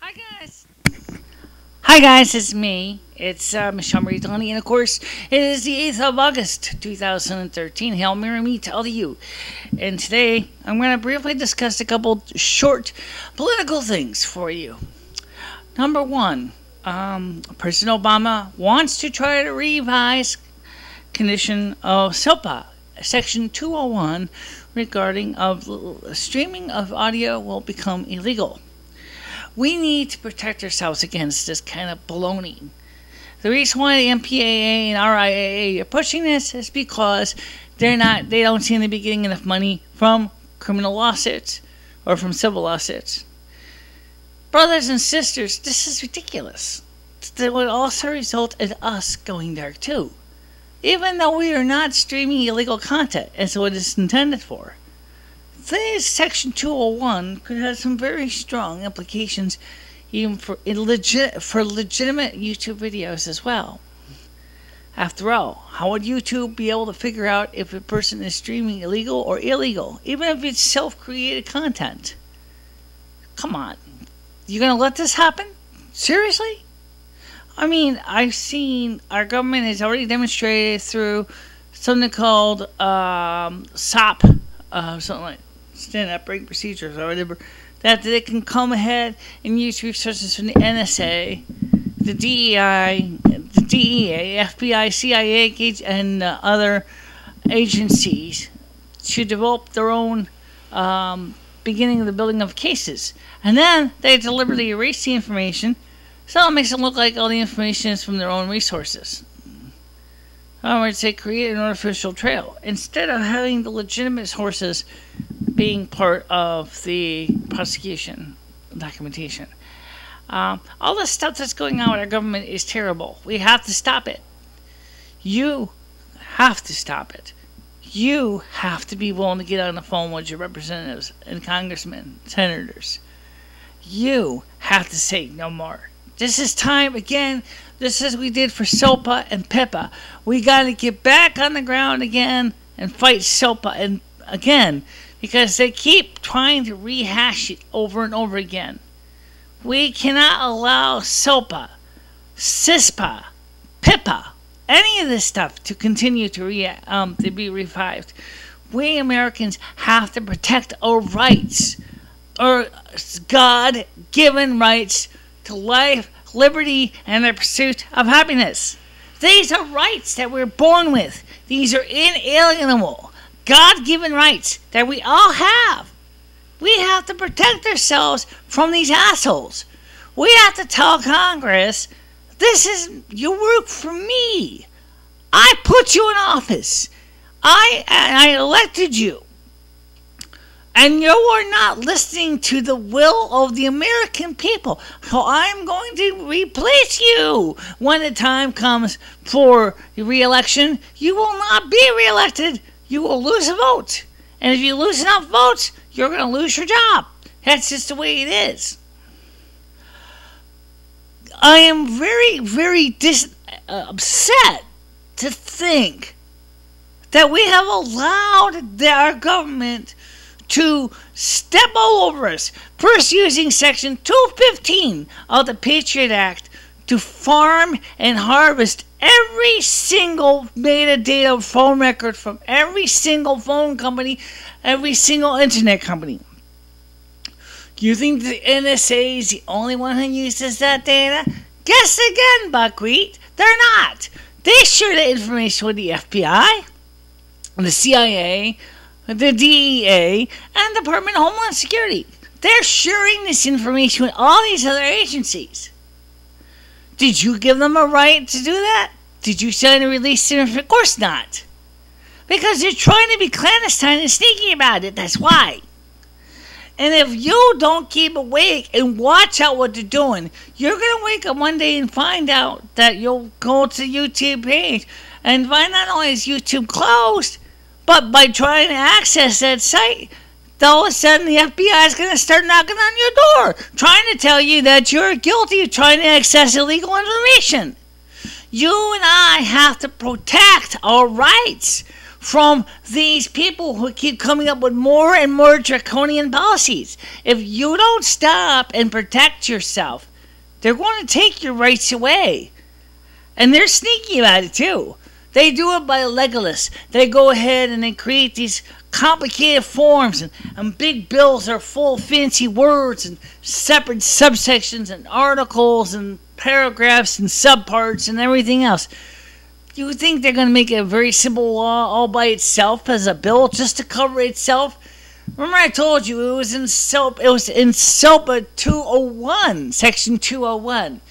Hi guys. Hi guys, it's me. It's MicheleMarieDalene, and of course, it is the 8th of August, 2013. Hail Mary me to all of you. And today, I'm going to briefly discuss a couple short political things for you. Number one, President Obama wants to try to revise condition of SOPA, Section 201, regarding streaming of audio will become illegal. We need to protect ourselves against this kind of baloney. The reason why the MPAA and RIAA are pushing this is because they don't seem to be getting enough money from criminal lawsuits or from civil lawsuits. Brothers and sisters, this is ridiculous. That would also result in us going there too, even though we are not streaming illegal content as what it's intended for. This Section 201 could have some very strong implications even for legitimate YouTube videos as well. After all, how would YouTube be able to figure out if a person is streaming illegal or illegal, even if it's self-created content? Come on. You gonna let this happen? Seriously? I mean, I've seen our government has already demonstrated through something called SOP, something like Standard Operating Procedures or whatever, that they can come ahead and use resources from the NSA, the DEI, the DEA, FBI, CIA, and other agencies to develop their own beginning of the building of cases. And then they deliberately erase the information, so it makes it look like all the information is from their own resources. In other words, they create an artificial trail instead of having the legitimate sources being part of the prosecution documentation. All the stuff that's going on with our government is terrible. We have to stop it. You have to stop it. You have to be willing to get on the phone with your representatives and congressmen, senators. You have to say no more. This is time again, just as we did for SOPA and PIPA. We got to get back on the ground again and fight SOPA and again, because they keep trying to rehash it over and over again. We cannot allow SOPA, CISPA, PIPA, any of this stuff to continue to be revived. We Americans have to protect our rights, our God-given rights to life, liberty, and the pursuit of happiness. These are rights that we're born with. These are inalienable, God-given rights that we all have. We have to protect ourselves from these assholes. We have to tell Congress, this is, you work for me. I put you in office. I elected you. And you are not listening to the will of the American people. So I'm going to replace you when the time comes for the re-election. You will not be re-elected. You will lose a vote. And if you lose enough votes, you're going to lose your job. That's just the way it is. I am very, very upset to think that we have allowed our government to step all over us. First, using Section 215 of the Patriot Act to farm and harvest every single metadata phone record from every single phone company, every single internet company. You think the NSA is the only one who uses that data? Guess again, Buckwheat. They're not. They share the information with the FBI, the CIA, the DEA, and the Department of Homeland Security. They're sharing this information with all these other agencies. Did you give them a right to do that? Did you sign a release? Of course not. Because they're trying to be clandestine and sneaky about it. That's why. And if you don't keep awake and watch out what they're doing, you're going to wake up one day and find out that you'll go to the YouTube page and find not only is YouTube closed, but by trying to access that site, all of a sudden the FBI is going to start knocking on your door, trying to tell you that you're guilty of trying to access illegal information. You and I have to protect our rights from these people who keep coming up with more and more draconian policies. If you don't stop and protect yourself, they're going to take your rights away. And they're sneaky about it too. They do it by Legolas. They go ahead and they create these complicated forms and big bills are full of fancy words and separate subsections and articles and paragraphs and subparts and everything else. You would think they're going to make a very simple law all by itself as a bill just to cover itself. Remember I told you it was in SILPA 201, Section 201.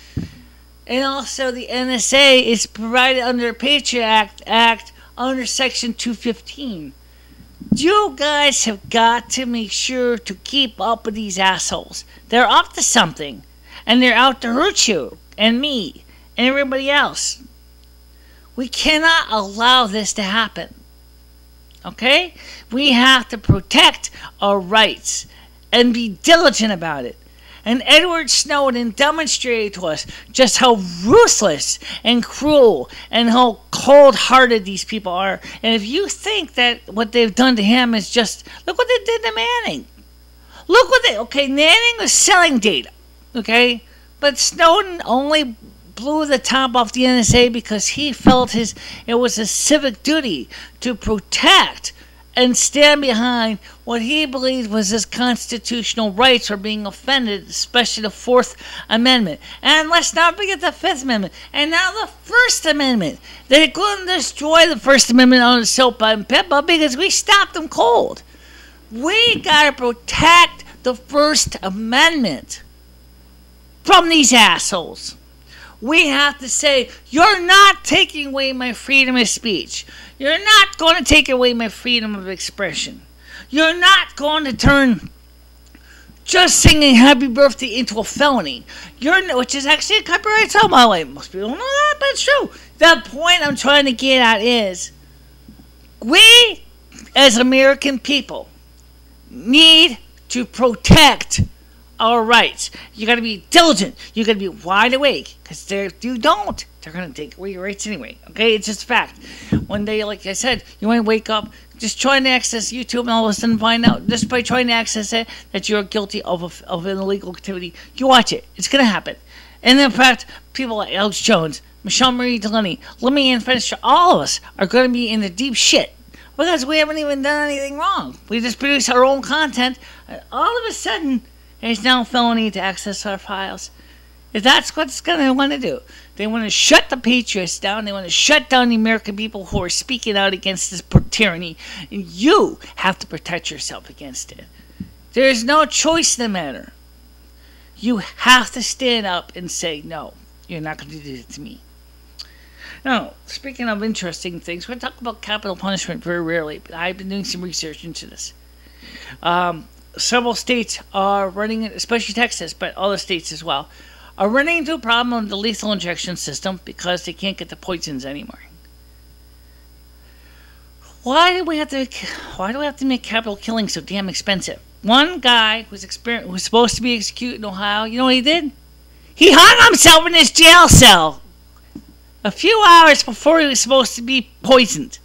And also the NSA is provided under Patriot Act under Section 215. You guys have got to make sure to keep up with these assholes. They're up to something. And they're out to hurt you and me and everybody else. We cannot allow this to happen. Okay? We have to protect our rights and be diligent about it. And Edward Snowden demonstrated to us just how ruthless and cruel and how cold-hearted these people are. And if you think that what they've done to him is just... Look what they did to Manning. Look what they... Okay, Manning was selling data. Okay? But Snowden only blew the top off the NSA because he felt it was a civic duty to protect and stand behind what he believed was his constitutional rights were being offended, especially the Fourth Amendment. And let's not forget the Fifth Amendment. And now the First Amendment. They couldn't destroy the First Amendment on the SILPA and PIPA because we stopped them cold. We gotta protect the First Amendment from these assholes. We have to say, you're not taking away my freedom of speech. You're not going to take away my freedom of expression. You're not going to turn just singing happy birthday into a felony. Which is actually a copyright song, by the way. Most people don't know that, but it's true. The point I'm trying to get at is, we, as American people, need to protect our rights. You got to be diligent. You got to be wide awake, because if you don't, they're going to take away your rights anyway. Okay, it's just a fact. One day, like I said, you might wake up just trying to access YouTube and all of a sudden find out just by trying to access it that you're guilty of an illegal activity. You watch it. It's going to happen. And in fact, people like Alex Jones, MicheleMarieDalene, let me finish. All of us are going to be in the deep shit because we haven't even done anything wrong. We just produce our own content, and all of a sudden, it's now a felony to access our files. If that's what it's going to want to do. They want to shut the patriots down. They want to shut down the American people who are speaking out against this tyranny. And you have to protect yourself against it. There is no choice in the matter. You have to stand up and say, no, you're not going to do it to me. Now, speaking of interesting things, we're going to talk about capital punishment very rarely, but I've been doing some research into this. Several states are running it, especially Texas, but other states as well, are running into a problem with the lethal injection system because they can't get the poisons anymore. Why do we have to make capital killing so damn expensive? One guy who's supposed to be executed in Ohio, you know what he did? He hung himself in his jail cell a few hours before he was supposed to be poisoned.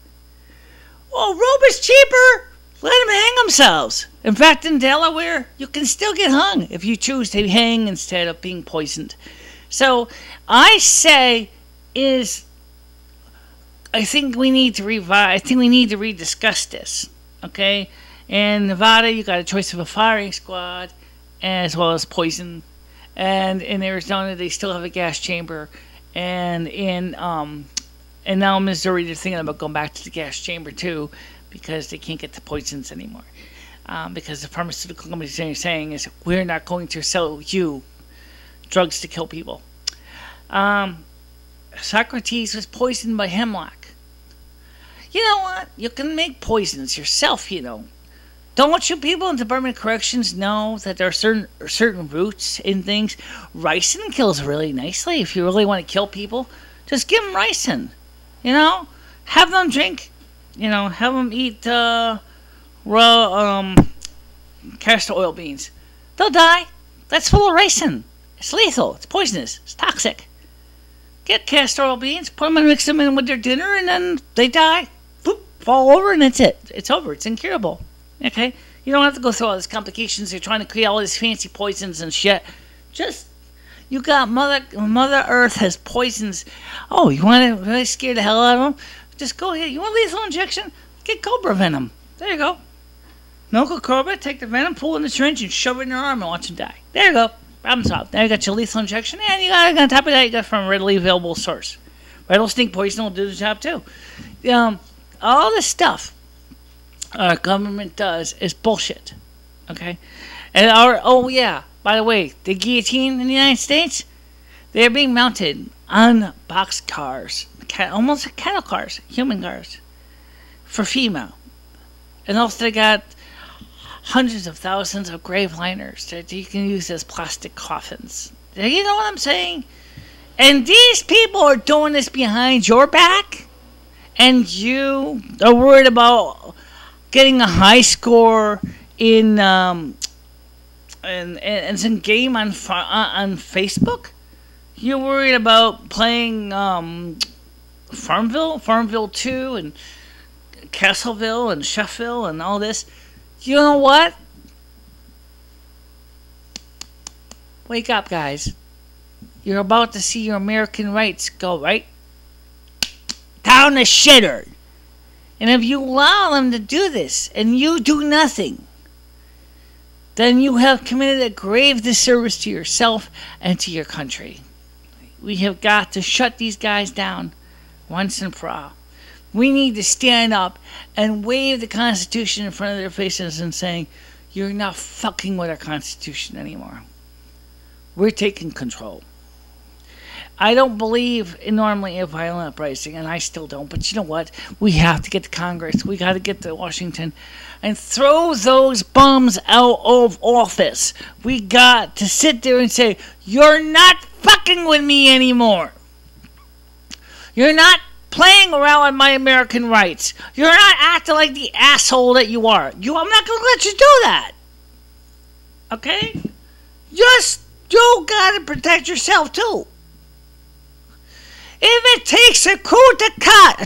Well, rope is cheaper. Let them hang themselves. In fact, in Delaware, you can still get hung if you choose to hang instead of being poisoned. So, I think we need to revise. I think we need to rediscuss this. Okay? In Nevada, you got a choice of a firing squad as well as poison. And in Arizona, they still have a gas chamber. And now in Missouri, they're thinking about going back to the gas chamber too, because they can't get the poisons anymore. Because the pharmaceutical companies are saying is, we're not going to sell you drugs to kill people. Socrates was poisoned by hemlock. You know what? You can make poisons yourself, you know. Don't you people in the Department of Corrections know that there are certain roots in things? Ricin kills really nicely. If you really want to kill people, just give them ricin. You know? Have them drink. You know, have them eat raw castor oil beans. They'll die. That's full of ricin. It's lethal. It's poisonous. It's toxic. Get castor oil beans, put them and mix them in with their dinner, and then they die. Boop. fall over and that's it. It's over. It's incurable. Okay? You don't have to go through all these complications. They're trying to create all these fancy poisons and shit. Just, you got Mother Earth has poisons. Oh, you want to really scare the hell out of them? Just go ahead. You want lethal injection? Get cobra venom. There you go. No cobra, take the venom, pull in the syringe, and shove it in your arm and watch him die. There you go. Problem solved. Now you got your lethal injection, and you got on top of that, you got from a readily available source. Rattlesnake poison will do the job too. All this stuff our government does is bullshit. Okay? And by the way, the guillotine in the United States, they're being mounted on box cars, almost cattle cars, human cars, for female. And also they got hundreds of thousands of grave liners that you can use as plastic coffins. You know what I'm saying? And these people are doing this behind your back, and you are worried about getting a high score in some game on Facebook. You're worried about playing Farmville 2, and Castleville and Sheffville and all this. You know what? Wake up, guys. You're about to see your American rights go right down the shitter. And if you allow them to do this and you do nothing, then you have committed a grave disservice to yourself and to your country. We have got to shut these guys down once and for all. We need to stand up and wave the Constitution in front of their faces and saying, you're not fucking with our Constitution anymore. We're taking control. I don't believe normally in violent uprising, and I still don't, but you know what? We have to get to Congress. We got to get to Washington and throw those bums out of office. We got to sit there and say, you're not fucking with me anymore. You're not playing around with my American rights. You're not acting like the asshole that you are. I'm not going to let you do that. Okay? You got to protect yourself too. If it takes a coup d'etat,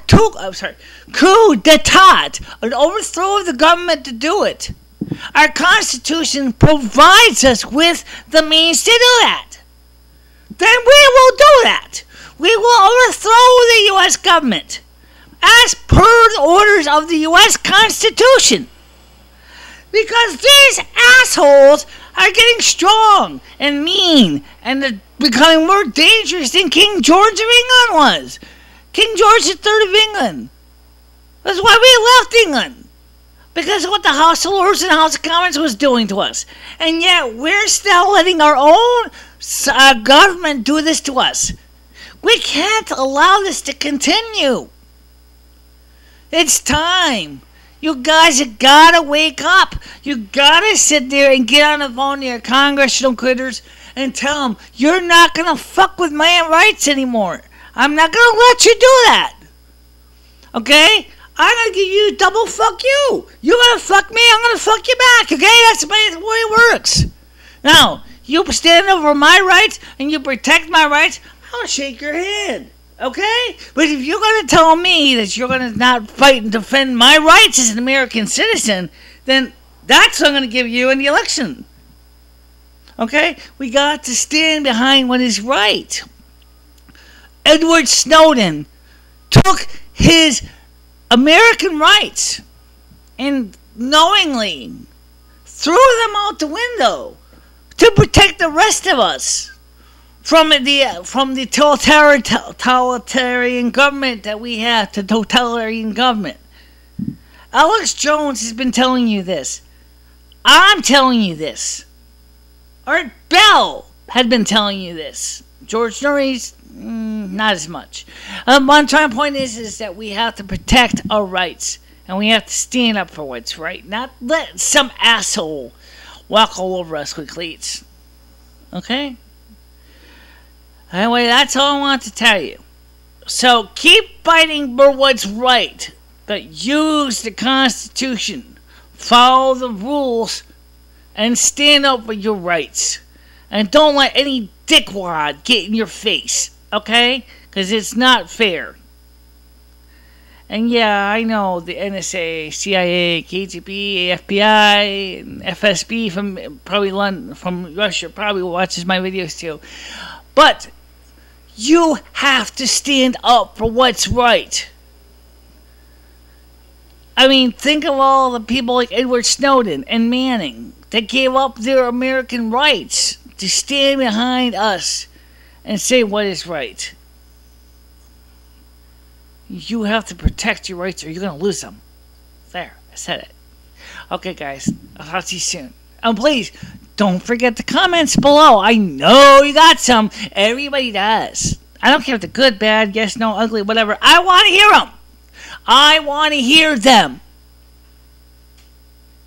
an overthrow of the government to do it, our Constitution provides us with the means to do that. Then we will do that. We will overthrow the U.S. government as per the orders of the U.S. Constitution. Because these assholes are getting strong and mean and they're becoming more dangerous than King George of England was. King George III of England. That's why we left England. Because of what the House of Lords and House of Commons was doing to us. And yet we're still letting our own government do this to us. We can't allow this to continue. It's time. You guys have got to wake up. You got to sit there and get on the phone to your congressional critters and tell them, you're not going to fuck with my rights anymore. I'm not going to let you do that. Okay? I'm going to give you double fuck you. You're going to fuck me, I'm going to fuck you back. Okay? That's the way it works. Now, you stand up for my rights and you protect my rights, I'll shake your hand. Okay? But if you're going to tell me that you're going to not fight and defend my rights as an American citizen, then that's what I'm going to give you in the election. Okay? We got to stand behind what is right. Edward Snowden took his American rights and knowingly threw them out the window to protect the rest of us from the totalitarian government that we have, the totalitarian government. Alex Jones has been telling you this. I'm telling you this. Art Bell had been telling you this. George Norris, not as much. One point is that we have to protect our rights. And we have to stand up for what's right. Not let some asshole walk all over us with cleats. Okay? Anyway, that's all I want to tell you. So keep fighting for what's right. But use the Constitution. Follow the rules. And stand up for your rights. And don't let any dickwad get in your face. Okay? Because it's not fair. And yeah, I know the NSA, CIA, KGB, FBI, and FSB from probably London, from Russia, probably watches my videos too. But you have to stand up for what's right. I mean, think of all the people like Edward Snowden and Manning that gave up their American rights to stand behind us and say what is right. You have to protect your rights or you're going to lose them. There, I said it. Okay, guys, I'll talk to you soon. And please, don't forget the comments below. I know you got some. Everybody does. I don't care if they're good, bad, yes, no, ugly, whatever. I want to hear them. I want to hear them.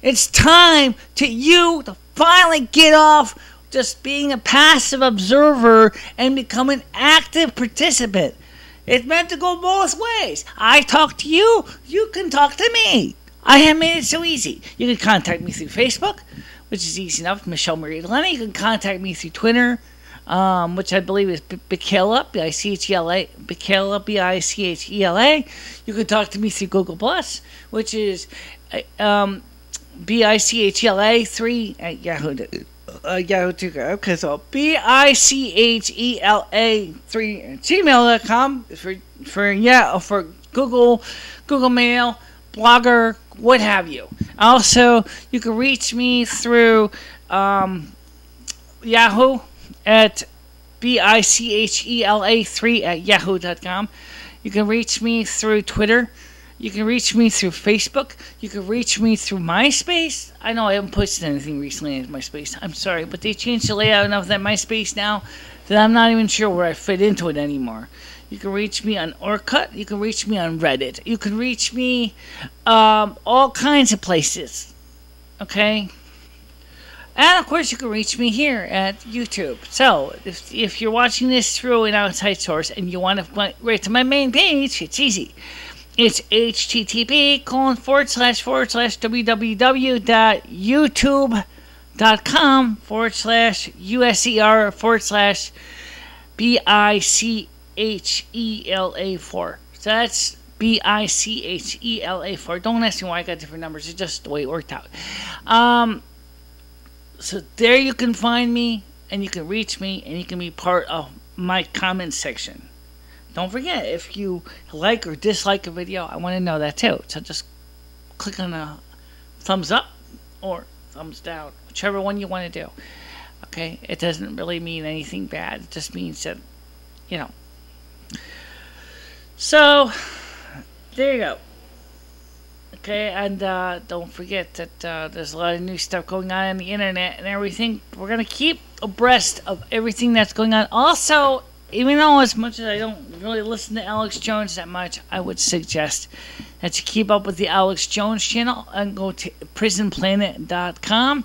It's time to you to finally get off just being a passive observer and become an active participant. It's meant to go both ways. I talk to you, you can talk to me. I have made it so easy. You can contact me through Facebook, which is easy enough, MicheleMarieDalene. You can contact me through Twitter, which I believe is Michela, B-I-C-H-E-L-A, Michela, B-I-C-H-E-L-A. You can talk to me through Google+, which is B-I-C-H-E-L-A 3 at Yahoo. Okay, so B-I-C-H-E-L-A 3 at gmail.com for Google Mail, Blogger, what have you. Also, you can reach me through Yahoo at BICHELA 3 at yahoo.com. You can reach me through Twitter. You can reach me through Facebook. You can reach me through MySpace. I know I haven't posted anything recently in MySpace. I'm sorry, but they changed the layout enough that MySpace now that I'm not even sure where I fit into it anymore. You can reach me on Orkut. You can reach me on Reddit. You can reach me all kinds of places. Okay? And, of course, you can reach me here at YouTube. So, if you're watching this through an outside source and you want to go right to my main page, it's easy. It's http://www.youtube.com/BICHELA4. So that's BICHELA4. Don't ask me why I got different numbers. It's just the way it worked out. So there you can find me, and you can reach me, and you can be part of my comment section. Don't forget, if you like or dislike a video, I want to know that too. So just click on the thumbs up or thumbs down, whichever one you want to do. Okay? It doesn't really mean anything bad. It just means that, you know. So, there you go. Okay, and don't forget that there's a lot of new stuff going on the internet and everything. We're going to keep abreast of everything that's going on. Also, even though as much as I don't really listen to Alex Jones that much, I would suggest that you keep up with the Alex Jones channel and go to prisonplanet.com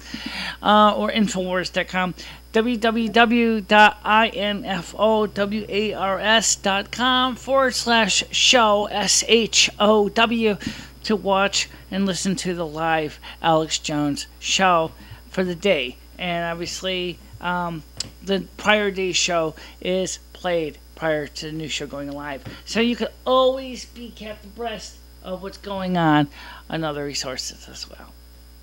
or infowars.com, www.infowars.com/show, SHOW, to watch and listen to the live Alex Jones show for the day. And obviously, the prior day's show is played prior to the new show going live. So you can always be kept abreast of what's going on other resources as well.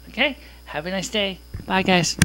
Okay? Have a nice day. Bye, guys.